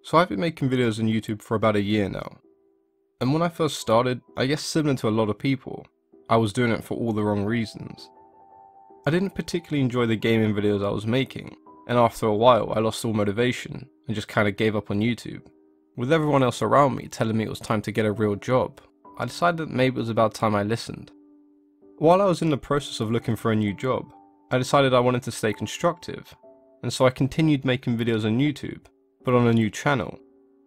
So I've been making videos on YouTube for about a year now. And when I first started, I guess similar to a lot of people, I was doing it for all the wrong reasons. I didn't particularly enjoy the gaming videos I was making, and after a while I lost all motivation and just kinda gave up on YouTube. With everyone else around me telling me it was time to get a real job, I decided that maybe it was about time I listened. While I was in the process of looking for a new job, I decided I wanted to stay constructive, and so I continued making videos on YouTube, but on a new channel.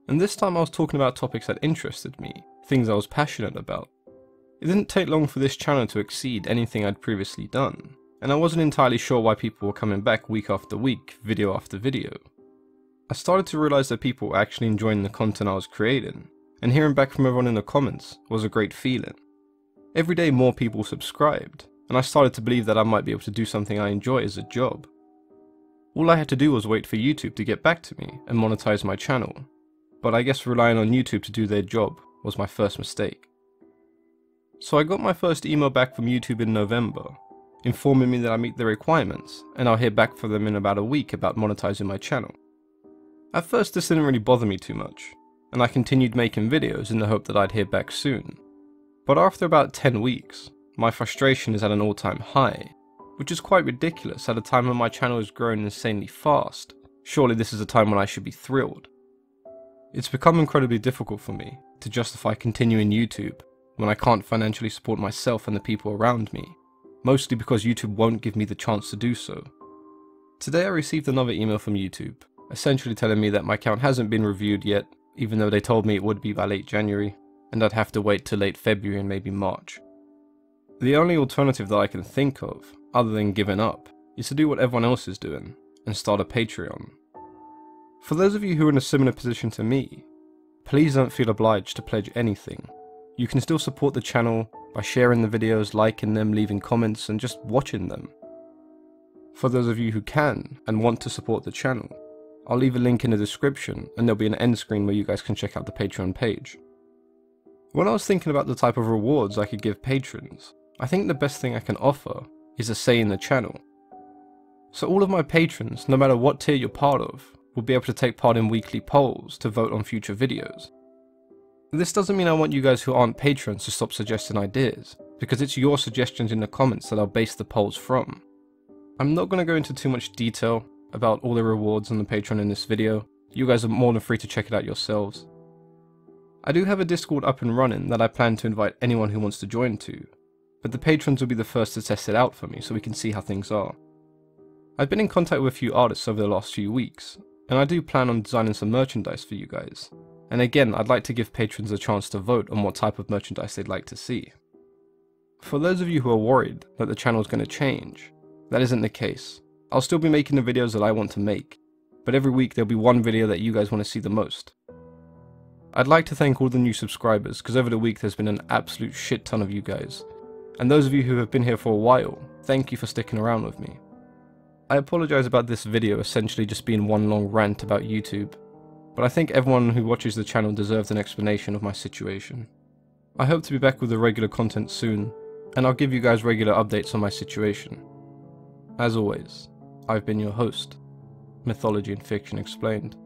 And this time I was talking about topics that interested me, things I was passionate about. It didn't take long for this channel to exceed anything I'd previously done, and I wasn't entirely sure why people were coming back week after week, video after video. I started to realise that people were actually enjoying the content I was creating, and hearing back from everyone in the comments was a great feeling. Every day more people subscribed, and I started to believe that I might be able to do something I enjoy as a job. All I had to do was wait for YouTube to get back to me and monetize my channel, but I guess relying on YouTube to do their job was my first mistake. So I got my first email back from YouTube in November, informing me that I meet the requirements, and I'll hear back from them in about a week about monetizing my channel. At first this didn't really bother me too much, and I continued making videos in the hope that I'd hear back soon. But after about 10 weeks, my frustration is at an all-time high, which is quite ridiculous at a time when my channel is growing insanely fast. Surely this is a time when I should be thrilled. It's become incredibly difficult for me to justify continuing YouTube when I can't financially support myself and the people around me, mostly because YouTube won't give me the chance to do so. Today I received another email from YouTube, essentially telling me that my account hasn't been reviewed yet, even though they told me it would be by late January, and I'd have to wait till late February and maybe March. The only alternative that I can think of, other than giving up, is to do what everyone else is doing, and start a Patreon. For those of you who are in a similar position to me, please don't feel obliged to pledge anything. You can still support the channel by sharing the videos, liking them, leaving comments, and just watching them. For those of you who can and want to support the channel, I'll leave a link in the description and there'll be an end screen where you guys can check out the Patreon page. When I was thinking about the type of rewards I could give patrons, I think the best thing I can offer is a say in the channel. So all of my patrons, no matter what tier you're part of, will be able to take part in weekly polls to vote on future videos. This doesn't mean I want you guys who aren't patrons to stop suggesting ideas, because it's your suggestions in the comments that I'll base the polls from. I'm not going to go into too much detail about all the rewards on the Patreon in this video. You guys are more than free to check it out yourselves. I do have a Discord up and running that I plan to invite anyone who wants to join to, but the patrons will be the first to test it out for me so we can see how things are. I've been in contact with a few artists over the last few weeks, and I do plan on designing some merchandise for you guys. And again, I'd like to give patrons a chance to vote on what type of merchandise they'd like to see. For those of you who are worried that the channel is going to change, that isn't the case. I'll still be making the videos that I want to make, but every week there'll be one video that you guys want to see the most. I'd like to thank all the new subscribers, because over the week there's been an absolute shit ton of you guys. And those of you who have been here for a while, thank you for sticking around with me. I apologise about this video essentially just being one long rant about YouTube, but I think everyone who watches the channel deserves an explanation of my situation. I hope to be back with the regular content soon, and I'll give you guys regular updates on my situation. As always, I've been your host, Mythology and Fiction Explained.